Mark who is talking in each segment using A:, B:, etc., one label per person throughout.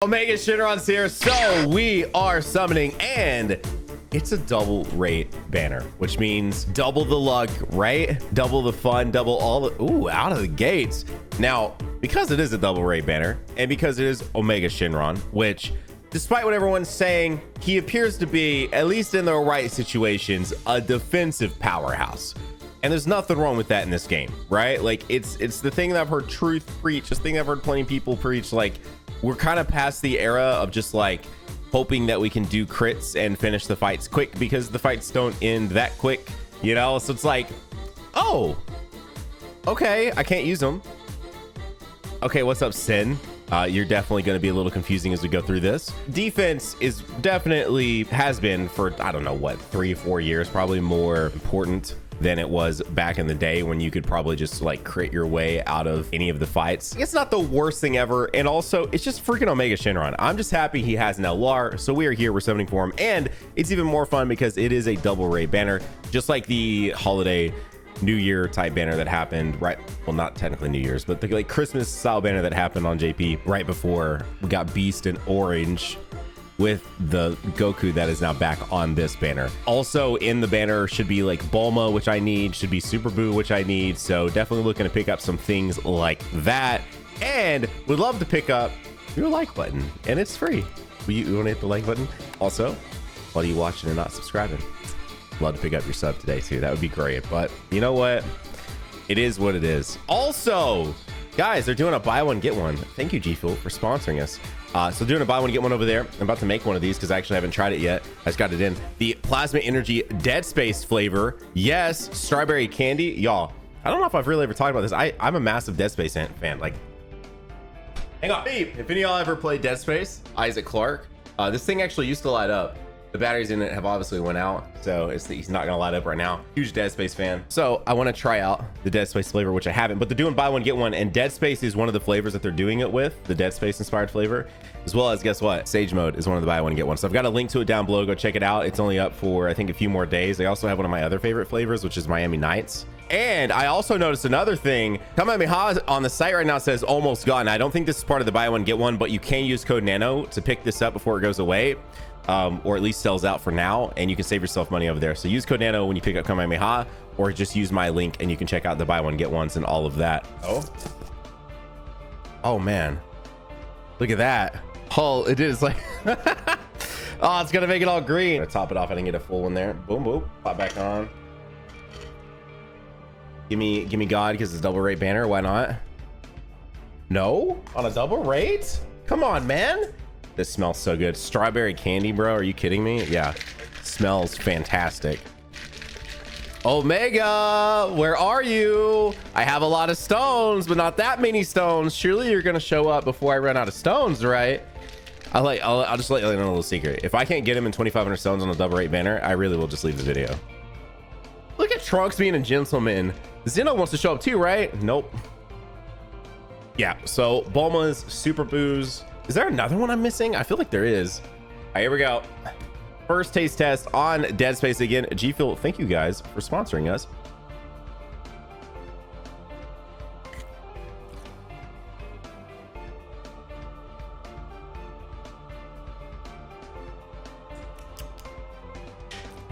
A: Omega Shinron's here, so we are summoning, and it's a double rate banner, which means double the luck, right? Double the fun, double all the out of the gates. Now, because it is a double rate banner, and because it is Omega Shinron, which, despite what everyone's saying, he appears to be, at least in the right situations, a defensive powerhouse. And there's nothing wrong with that in this game, right? Like, it's the thing that I've heard truth preach, this thing I've heard plenty of people preach. Like, we're kind of past the era of just like hoping that we can do crits and finish the fights quick, because the fights don't end that quick, you know? So it's like, oh, okay, I can't use them. Okay, what's up, Sin? You're definitely going to be a little confusing as we go through this. Defense is definitely, has been for, I don't know what, 3 or 4 years, probably more important than it was back in the day when you could probably just like crit your way out of any of the fights. It's not the worst thing ever. And also, it's just freaking Omega Shinron. I'm just happy he has an LR. So we are here, we're summoning for him. And it's even more fun because it is a double raid banner, just like the holiday New Year type banner that happened right, well, not technically New Year's, but the like Christmas style banner that happened on JP right before we got Beast in orange with the Goku that is now back on this banner. Also in the banner should be like Bulma, which I need, should be Super Boo, which I need. So definitely looking to pick up some things like that, and would love to pick up your like button, and it's free. You want to hit the like button? Also, what are you watching and not subscribing? Love to pick up your sub today too. That would be great. But you know what? It is what it is. Also, guys, they're doing a buy one, get one. Thank you, G Fuel, for sponsoring us. So doing a buy one, get one over there. I'm about to make one of these because I actually haven't tried it yet. I just got it in. The Plasma Energy Dead Space flavor. Yes, strawberry candy. Y'all, I don't know if I've really ever talked about this. I'm a massive Dead Space fan. Like, hang on. Hey, if any of y'all ever played Dead Space, Isaac Clarke, this thing actually used to light up. The batteries in it have obviously went out, so he's not gonna light up right now. Huge Dead Space fan. So I want to try out the Dead Space flavor, which I haven't, but they're doing buy one, get one, and Dead Space is one of the flavors that they're doing it with, the Dead Space inspired flavor, as well as, guess what? Sage mode is one of the buy one, get one. So I've got a link to it down below. Go check it out. It's only up for, I think, a few more days. They also have one of my other favorite flavors, which is Miami Nights. And I also noticed another thing. Kamehameha on the site right now says almost gone. I don't think this is part of the buy one, get one, but you can use code NANO to pick this up before it goes away. Or at least sells out for now, and you can save yourself money over there. So use code NANO when you pick up Kamehameha, or just use my link and you can check out the buy one get ones and all of that. Oh man, look at that. Oh, it is like oh, it's gonna make it all green. I'm gonna top it off. I didn't get a full one there. Boom, boom, pop back on. Give me God, because it's double rate banner. Why not? No, on a double rate? Come on, man. This smells so good. Strawberry candy, bro. Are you kidding me? Yeah, smells fantastic. Omega, where are you? I have a lot of stones, but not that many stones. Surely you're gonna show up before I run out of stones, right? I'll just let you know a little secret. If I can't get him in 2,500 stones on a double rate banner, I really will just leave the video. Look at Trunks being a gentleman. Zeno wants to show up too, right? Nope. Yeah, so Bulma's, Super Boo's. Is there another one I'm missing? I feel like there is. All right, here we go. First taste test on Dead Space again. G Fuel, thank you guys for sponsoring us.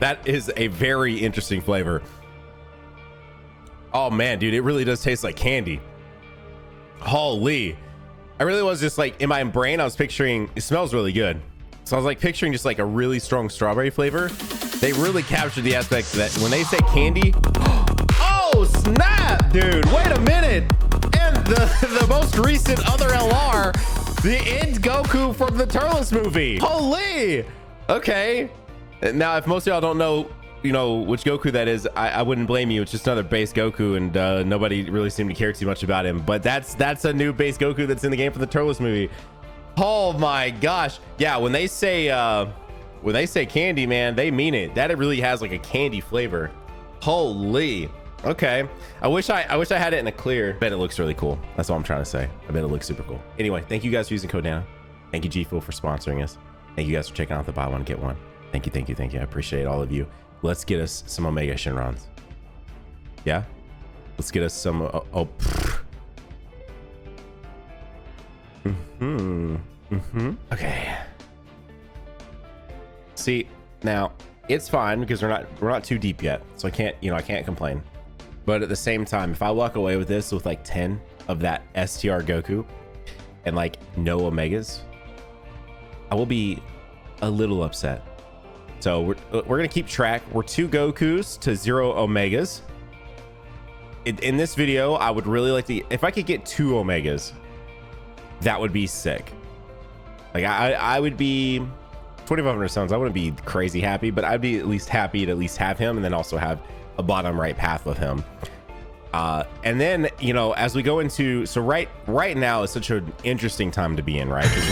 A: That is a very interesting flavor. Oh man, dude, it really does taste like candy. Holy. I really was just like, in my brain, I was picturing, it smells really good. So I was like picturing just like a really strong strawberry flavor. They really captured the aspect that when they say candy, oh snap, dude, wait a minute. And the most recent other LR, the end Goku from the Turles movie. Holy. Okay. Now, if most of y'all don't know, you know, which Goku that is, I wouldn't blame you. It's just another base Goku, and nobody really seemed to care too much about him. But that's a new base Goku that's in the game for the Turles movie. Oh my gosh. Yeah, when they say candy, man, they mean it. That it really has like a candy flavor. Holy. Okay. I wish I had it in a clear. I bet it looks really cool. That's all I'm trying to say. I bet it looks super cool. Anyway, thank you guys for using code NANO. Thank you, G Fuel, for sponsoring us. Thank you guys for checking out the buy one, get one. Thank you, thank you, thank you. I appreciate all of you. Let's get us some Omega Shinrons. Yeah? Let's get us some... Okay. See, now it's fine because we're not too deep yet, so I can't complain. But at the same time, if I walk away with this with like 10 of that STR Goku and like no Omegas, I will be a little upset. So we're gonna keep track. We're 2 Gokus to 0 Omegas. In this video, I would really like to, if I could get 2 Omegas, that would be sick. Like I would be 2,500 stones. I wouldn't be crazy happy, but I'd be at least happy to at least have him, and then also have a bottom right path with him. And then, you know, as we go into, so right now is such an interesting time to be in, right? Because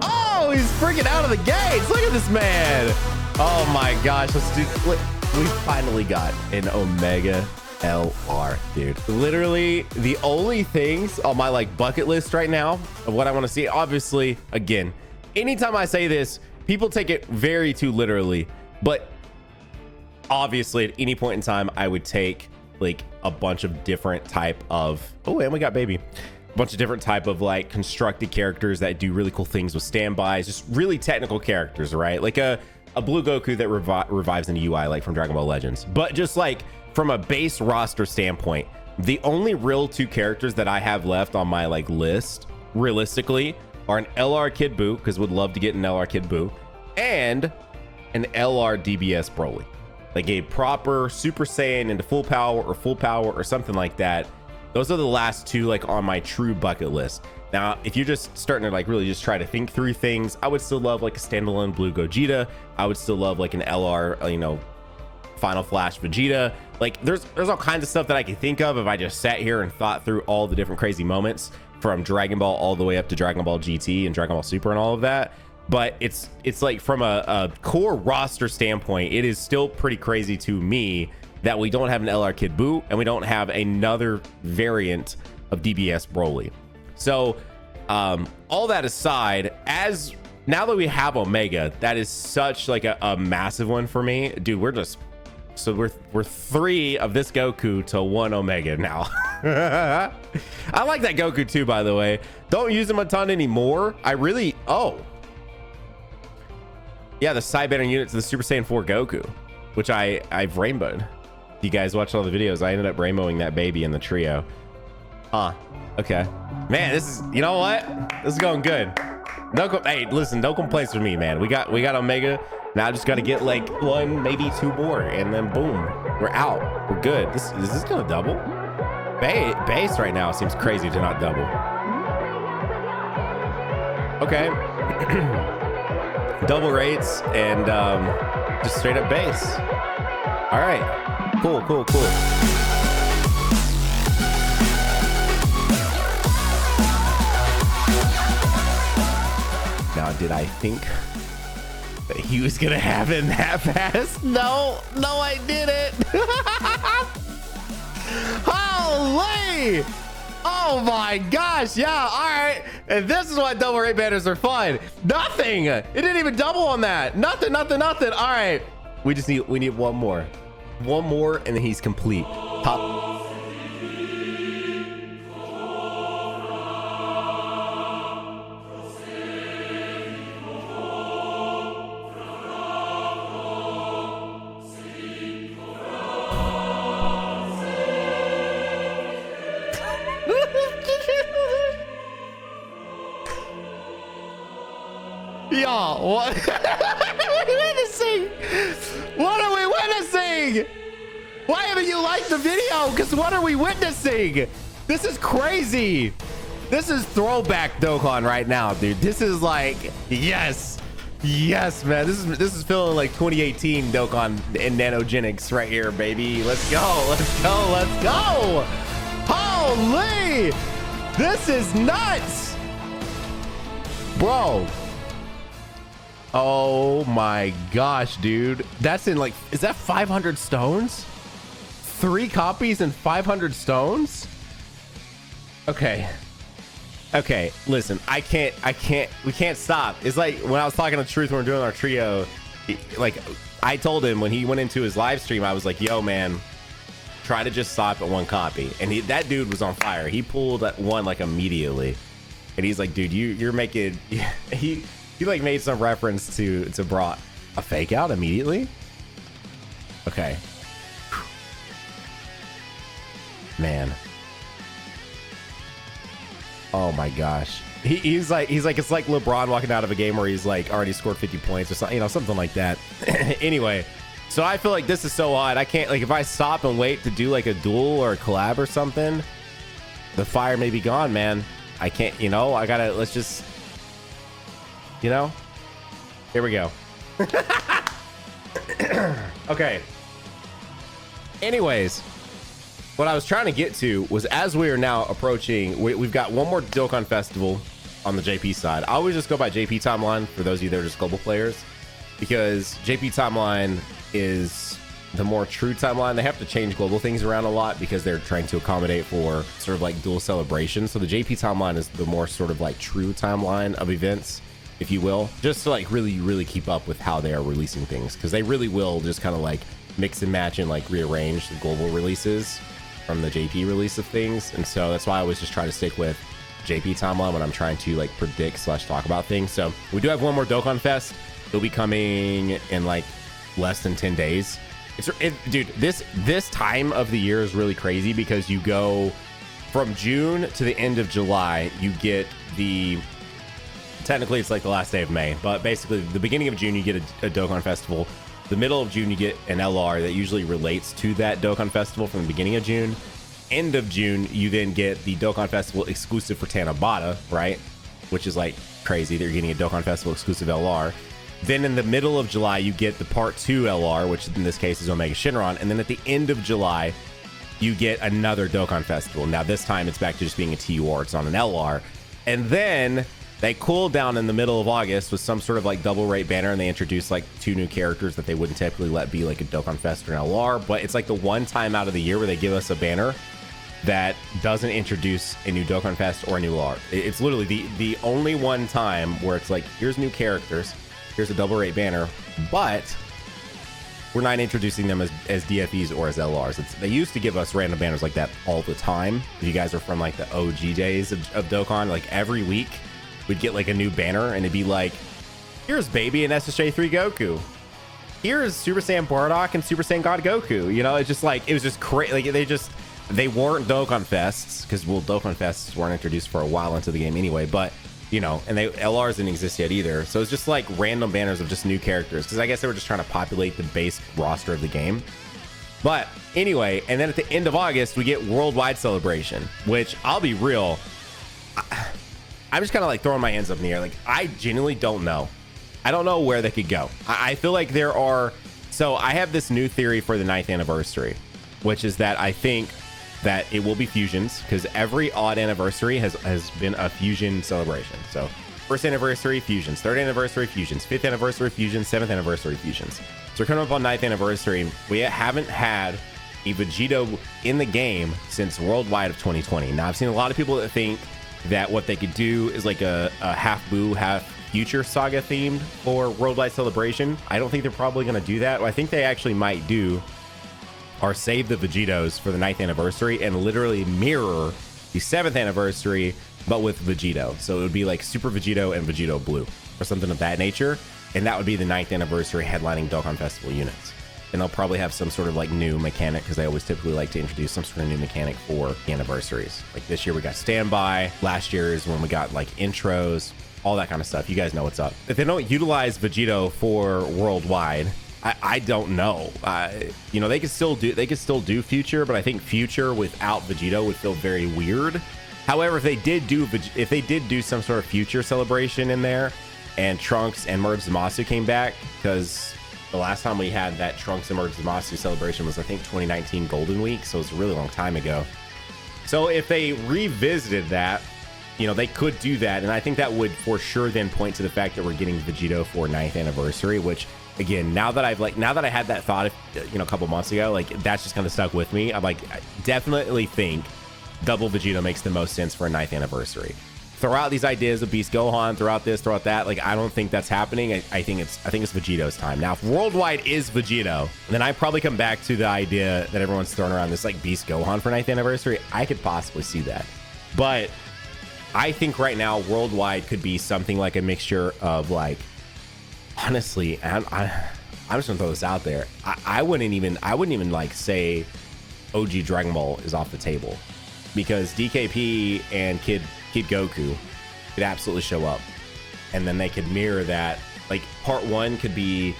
A: oh, he's freaking out of the gates. Look at this man. Oh my gosh, let's do, we finally got an Omega LR, dude. Literally the only things on my like bucket list right now of what I want to see. Obviously, again, anytime I say this, people take it very too literally, but obviously at any point in time, I would take like a bunch of different type of, oh, and we got baby, a bunch of different type of like constructed characters that do really cool things with standbys, just really technical characters, right? Like a blue Goku that revives in a UI, like from Dragon Ball Legends. But just like from a base roster standpoint, the only real 2 characters that I have left on my like list, realistically, are an LR Kid Buu, because would love to get an LR Kid Buu, and an LR DBS Broly. Like a proper Super Saiyan into full power or something like that. Those are the last 2 like on my true bucket list. Now, if you're just starting to like really just try to think through things, I would still love like a standalone blue Gogeta. I would still love like an LR, you know, Final Flash Vegeta. Like there's all kinds of stuff that I can think of if I just sat here and thought through all the different crazy moments from Dragon Ball all the way up to Dragon Ball GT and Dragon Ball Super and all of that. But it's like from a core roster standpoint, it is still pretty crazy to me that we don't have an LR Kid Buu and we don't have another variant of DBS Broly. So all that aside, as now that we have Omega, that is such like a massive one for me, dude. We're 3 of this Goku to 1 Omega now. I like that Goku too, by the way. Don't use him a ton anymore. I really, oh yeah, the side banner units of the Super Saiyan 4 Goku, which I've rainbowed. You guys watched all the videos. I ended up rainbowing that baby in the trio. Okay, man, this is, you know what, this is going good. Hey, listen, no complaints from me, man. We got Omega. Now I just got to get like 1, maybe 2 more, and then boom, we're out. We're good. Is this gonna double? Base right now seems crazy to not double. Okay. Double rates and just straight up base. All right, cool. Now, did I think that he was gonna have him that fast? No, I didn't. Holy! Oh my gosh, yeah, all right. And this is why double rate banners are fun. Nothing, it didn't even double on that. Nothing. All right, we need one more, and then he's complete. Top. Y'all, what? What are we witnessing? What are we witnessing? Why haven't you liked the video? Because what are we witnessing? This is crazy. This is throwback Dokkan right now, dude. This is like, yes, man. This is feeling like 2018 Dokkan and Nanogenix right here, baby. Let's go. Holy, this is nuts, bro. Oh my gosh, dude. That's in like, is that 500 stones? 3 copies and 500 stones? Okay, listen, we can't stop. It's like when I was talking to Truth when we we're doing our trio, like I told him when he went into his live stream, I was like, yo, man, try to just stop at one copy. And that dude was on fire. He pulled at one like immediately. And he's like, dude, you're making, he like made some reference to brought a fake out immediately. Okay. Man. Oh my gosh. He's like it's like LeBron walking out of a game where he's like already scored 50 points or something, you know, something like that. Anyway, so I feel like this is so odd. I can't, like, if I stop and wait to do like a duel or a collab or something, the fire may be gone, man. I can't, you know, I gotta, let's just, you know, here we go. Okay. Anyways, what I was trying to get to was, as we are now approaching, we've got one more Dokkan Festival on the JP side. I always just go by JP timeline for those of you that are just global players, because JP timeline is the more true timeline. They have to change global things around a lot because they're trying to accommodate for sort of like dual celebration. So the JP timeline is the more sort of like true timeline of events, if you will, just to like really keep up with how they are releasing things, because they really will just kind of like mix and match and like rearrange the global releases from the JP release of things. And so that's why I always just try to stick with JP timeline when I'm trying to like predict / talk about things. So we do have one more Dokkan Fest. It'll be coming in like less than 10 days. Dude, this time of the year is really crazy because you go from June to the end of July. You get technically it's like the last day of May, but basically the beginning of June you get a Dokkan Festival. The middle of June you get an LR that usually relates to that Dokkan Festival from the beginning of June. End of June you then get the Dokkan Festival exclusive for Tanabata, right? Which is like crazy that you're getting a Dokkan Festival exclusive LR. Then in the middle of July you get the part 2 LR, which in this case is Omega Shenron. And then at the end of July you get another Dokkan Festival. Now this time it's back to just being a TUR. It's on an LR. And then they cooled down in the middle of August with some sort of like double rate banner, and they introduced like 2 new characters that they wouldn't typically let be like a Dokkan Fest or an LR. But it's like the one time out of the year where they give us a banner that doesn't introduce a new Dokkan Fest or a new LR. It's literally the only one time where it's like, here's new characters, here's a double rate banner, but we're not introducing them as DFEs or as LRs. They used to give us random banners like that all the time. If you guys are from like the OG days of Dokkan, like every week we'd get like a new banner and it'd be like, here's Baby and SSJ3 Goku. Here's Super Saiyan Bardock and Super Saiyan God Goku. You know, it's just like, it was just crazy. Like they weren't Dokkan Fests because, well, Dokkan Fests weren't introduced for a while into the game anyway, but you know, and LRs didn't exist yet either. So it's just like random banners of just new characters, because I guess they were just trying to populate the base roster of the game. But anyway, and then at the end of August, we get Worldwide Celebration, which I'll be real, I'm just kind of like throwing my hands up in the air. Like, I genuinely don't know. I don't know where they could go. I feel like there are, so I have this new theory for the 9th anniversary, which is that I think that it will be fusions, because every odd anniversary has been a fusion celebration. So 1st anniversary fusions, 3rd anniversary fusions, 5th anniversary fusions, 7th anniversary fusions. So we're coming up on 9th anniversary. We haven't had a Vegito in the game since Worldwide of 2020. Now I've seen a lot of people that think that what they could do is like a half Boo, half Future Saga themed for Worldwide Celebration. I don't think they're probably going to do that. What I think they actually might do are save the Vegitos for the 9th anniversary and literally mirror the 7th anniversary, but with Vegito. So it would be like Super Vegito and Vegito Blue or something of that nature. And that would be the 9th anniversary headlining Dokkan Festival units. And they'll probably have some sort of like new mechanic, because they always typically like to introduce some sort of new mechanic for the anniversaries. Like this year we got standby, last year is when we got like intros, all that kind of stuff. You guys know what's up. If they don't utilize Vegito for Worldwide, I don't know. You know, they could still do Future, but I think Future without Vegito would feel very weird. However, if they did do some sort of Future celebration in there, and Trunks and Merge Zamasu came back, because the last time we had that Trunks and Merge Zamasu celebration was, I think, 2019 Golden Week, so it's a really long time ago. So if they revisited that, you know, they could do that, and I think that would for sure then point to the fact that we're getting Vegito for 9th anniversary, which, again, now that I had that thought, you know, a couple months ago, like, that's just kind of stuck with me. I'm like, I definitely think double Vegito makes the most sense for a 9th anniversary. throw out these ideas of Beast Gohan, throw out this, throw out that. Like, I don't think that's happening. I think it's Vegito's time. Now, if Worldwide is Vegito, then I probably come back to the idea that everyone's throwing around this like Beast Gohan for 9th anniversary. I could possibly see that. But I think right now Worldwide could be something like a mixture of like, honestly, I'm just gonna throw this out there. I wouldn't even like say OG Dragon Ball is off the table, because DKP and Kid Goku could absolutely show up, and then they could mirror that. Like, part 1 could be,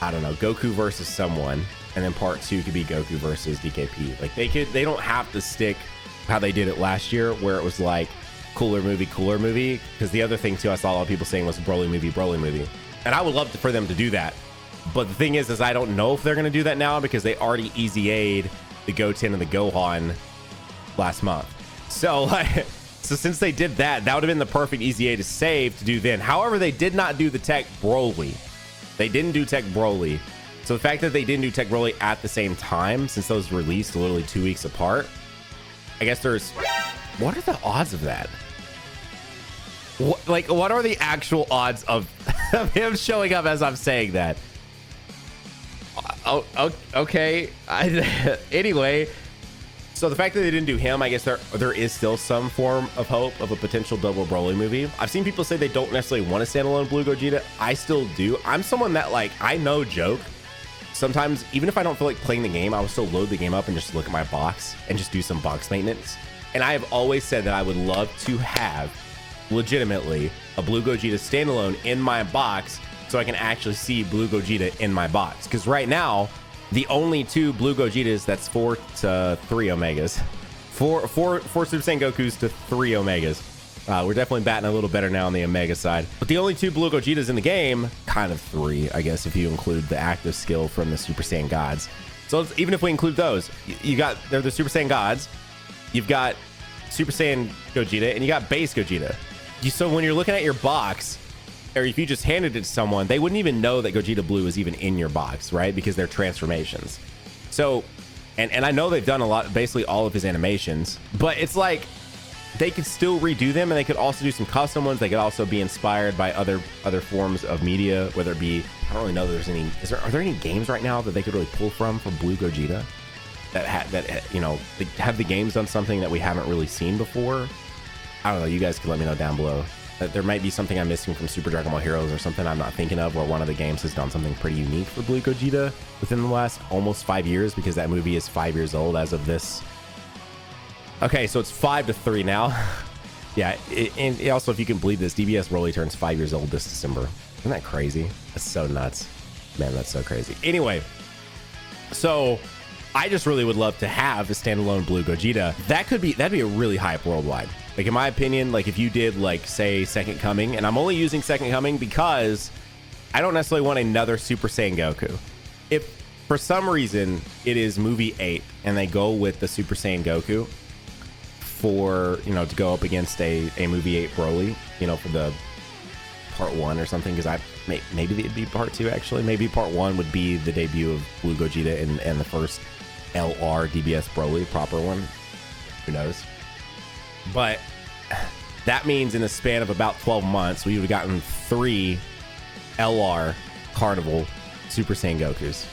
A: I don't know, Goku versus someone, and then part 2 could be Goku versus DKP. Like, they don't have to stick how they did it last year, where it was like cooler movie, because the other thing too I saw a lot of people saying was Broly movie, and I would love for them to do that. But the thing is I don't know if they're going to do that now, because they already easy A'd the Goten and the Gohan last month. So like, so since they did that, that would have been the perfect easy A to save to do then. However, they did not do the Tech Broly. They didn't do Tech Broly. So the fact that they didn't do Tech Broly at the same time, since those released literally 2 weeks apart, I guess there's, what are the odds of that? What are the actual odds of him showing up as I'm saying that? Oh, okay. Anyway, so the fact that they didn't do him, I guess there is still some form of hope of a potential double Broly movie. I've seen people say they don't necessarily want a standalone Blue Gogeta. I still do. I'm someone that, like, I no joke, sometimes even if I don't feel like playing the game, I will still load the game up and just look at my box and just do some box maintenance. And I have always said that I would love to have legitimately a Blue Gogeta standalone in my box, so I can actually see Blue Gogeta in my box. Because right now, the only 2 Blue Gogetas, that's 4 to 3 Omegas. 4 Super Saiyan Gokus to 3 Omegas. We're definitely batting a little better now on the Omega side. But the only 2 Blue Gogetas in the game, kind of 3, I guess, if you include the active skill from the Super Saiyan Gods. So even if we include those, they're the Super Saiyan Gods. You've got Super Saiyan Gogeta, and you got base Gogeta. So when you're looking at your box, or if you just handed it to someone, they wouldn't even know that Gogeta Blue is even in your box, right? Because they're transformations. So, and I know they've done a lot, basically all of his animations, but it's like they could still redo them, and they could also do some custom ones. They could also be inspired by other forms of media, whether it be, I don't really know if there's any, are there any games right now that they could really pull from for Blue Gogeta that you know, have the games done something that we haven't really seen before? I don't know. You guys can let me know down below. There might be something I'm missing from Super Dragon Ball Heroes, or something I'm not thinking of, where one of the games has done something pretty unique for Blue Gogeta within the last almost 5 years, because that movie is 5 years old as of this. Okay, so it's 5 to 3 now. Yeah, and also, if you can believe this, DBS Broly turns 5 years old this December. Isn't that crazy? That's so nuts. Man, that's so crazy. Anyway, so I just really would love to have a standalone Blue Gogeta. That'd be a really hype Worldwide. Like, in my opinion, like if you did, like, say Second Coming, and I'm only using Second Coming because I don't necessarily want another Super Saiyan Goku. If for some reason it is movie 8 and they go with the Super Saiyan Goku for, you know, to go up against a movie 8 Broly, you know, for the part 1 or something, because maybe it'd be part 2 actually. Maybe part 1 would be the debut of Blue Gogeta and the first LR DBS Broly, proper one. Who knows? But that means in the span of about 12 months, we would have gotten 3 LR Carnival Super Saiyan Gokus.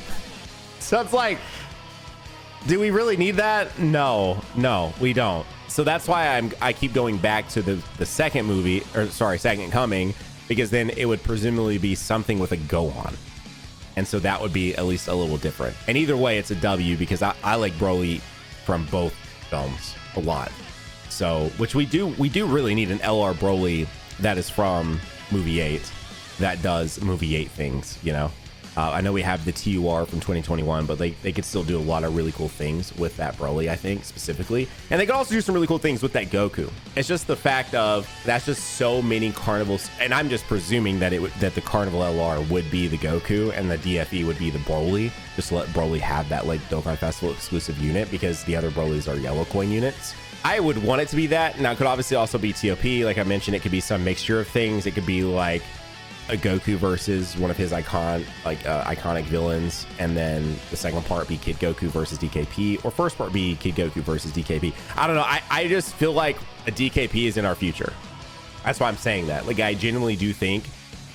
A: So it's like, do we really need that? No, we don't. So that's why I keep going back to the second movie, or sorry, Second Coming, because then it would presumably be something with a Gohan. And so that would be at least a little different. And either way, it's a W, because I like Broly from both films a lot. So, which we do really need an LR Broly that is from movie 8 that does movie 8 things, you know. I know we have the TUR from 2021, but they could still do a lot of really cool things with that Broly, I think, specifically. And they could also do some really cool things with that Goku. It's just the fact of, that's just so many carnivals, and I'm just presuming that that the Carnival LR would be the Goku and the DFE would be the Broly, just to let Broly have that, like, Dokkan Festival exclusive unit, because the other Brolys are yellow coin units. I would want it to be that. Now, it could obviously also be TOP. Like I mentioned, it could be some mixture of things. It could be like a Goku versus one of his iconic villains, and then the second part be Kid Goku versus DKP, or first part be Kid Goku versus DKP. I don't know. I just feel like a DKP is in our future. That's why I'm saying that. Like, I genuinely do think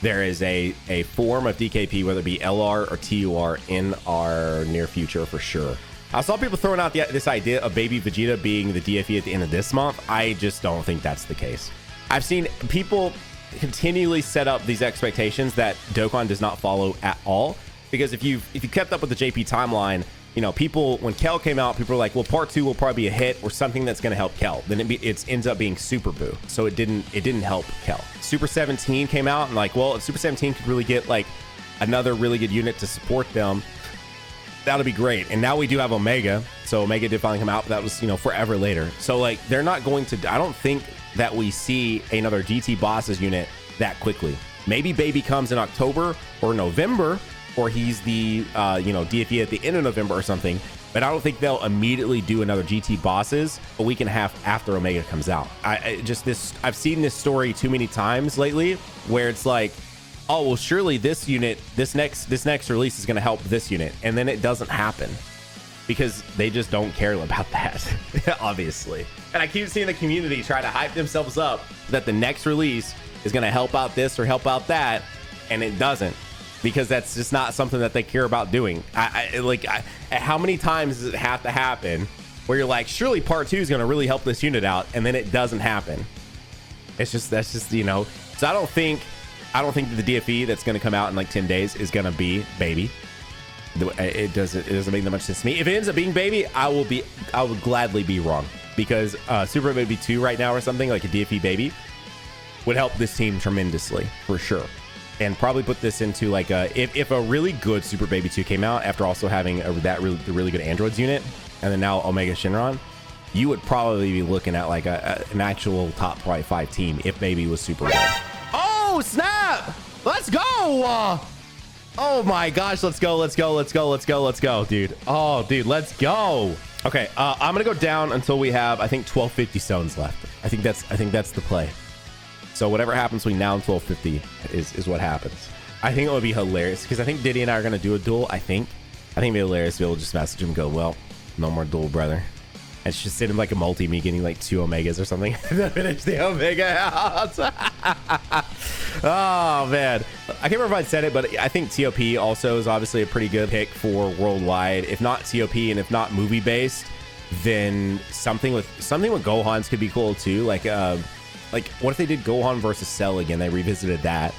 A: there is a form of DKP, whether it be LR or TUR, in our near future for sure. I saw people throwing out this idea of Baby Vegeta being the DFE at the end of this month. I just don't think that's the case. I've seen people continually set up these expectations that Dokkan does not follow at all, because if you kept up with the JP timeline, you know, people, when Kel came out, people were like, well, part 2 will probably be a hit or something that's going to help Kel. Then it ends up being Super Boo, so it didn't help Kel. Super 17 came out, and like, well, if Super 17 could really get like another really good unit to support them, that'll be great. And now we do have Omega, so Omega did finally come out, but that was, you know, forever later. So like, they're not going to, I don't think that we see another GT bosses unit that quickly. Maybe Baby comes in October or November, or he's the you know, DFE at the end of November or something, but I don't think they'll immediately do another GT bosses a week and a half after Omega comes out. I've seen this story too many times lately, where it's like, oh well, surely this unit, this next release is going to help this unit, and then it doesn't happen because they just don't care about that. Obviously. And I keep seeing the community try to hype themselves up that the next release is going to help out this or help out that, and it doesn't, because that's just not something that they care about doing. How many times does it have to happen where you're like, surely part 2 is going to really help this unit out, and then it doesn't happen? That's just, you know. So I don't think that the DFE that's going to come out in like 10 days is going to be Baby. It doesn't make that much sense to me. If it ends up being Baby, I would gladly be wrong, because Super Baby 2 right now or something like a DFE Baby would help this team tremendously for sure, and probably put this into like if a really good Super Baby 2 came out after also having the really good androids unit, and then now Omega Shinron, you would probably be looking at like an actual top probably 5 team if Baby was super good. Oh snap, let's go. Oh my gosh, let's go, dude. Oh dude, let's go. Okay, I'm gonna go down until we have, I think, 1250 stones left. I think that's the play. So whatever happens between now and 1250 is what happens. I think it would be hilarious, because I think Diddy and I are gonna do a duel. I think it'd be hilarious to be able to just message him and go, well, no more duel, brother. And just send him like a multi, me getting like 2 Omegas or something to finish the Omega out. Oh man, I can't remember if I said it, but I think TOP also is obviously a pretty good pick for worldwide. If not TOP and if not movie based, then something with Gohan's could be cool too. Like what if they did Gohan versus Cell again? They revisited that,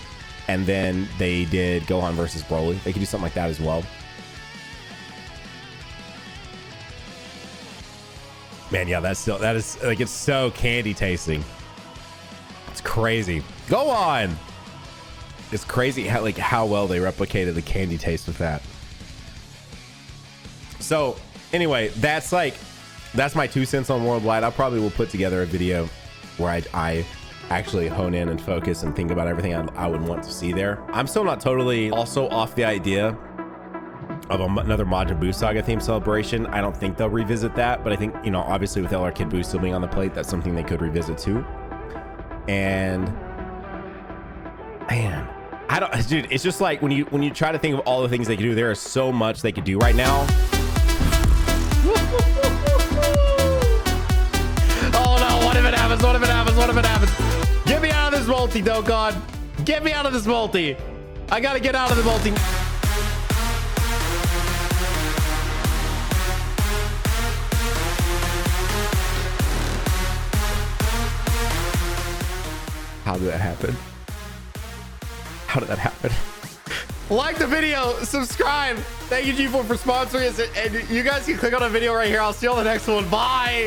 A: and then they did Gohan versus Broly. They could do something like that as well. Man, yeah, that is like, it's so candy tasting. It's crazy. Go on. It's crazy how well they replicated the candy taste with that. So anyway, that's my 2 cents on worldwide. I probably will put together a video where I actually hone in and focus and think about everything I would want to see there. I'm still not totally also off the idea of another Majin Buu Saga theme celebration. I don't think they'll revisit that, but I think, you know, obviously with LR Kid Buu still being on the plate, that's something they could revisit too. And man, dude, it's just like when you try to think of all the things they could do, there is so much they could do right now. Oh no, what if it happens? What if it happens? What if it happens? Get me out of this multi, Dokkan. Get me out of this multi. I gotta get out of the multi. How did that happen? How did that happen? Like the video, subscribe. Thank you, G4, for sponsoring us. And you guys can click on a video right here. I'll see you on the next one. Bye.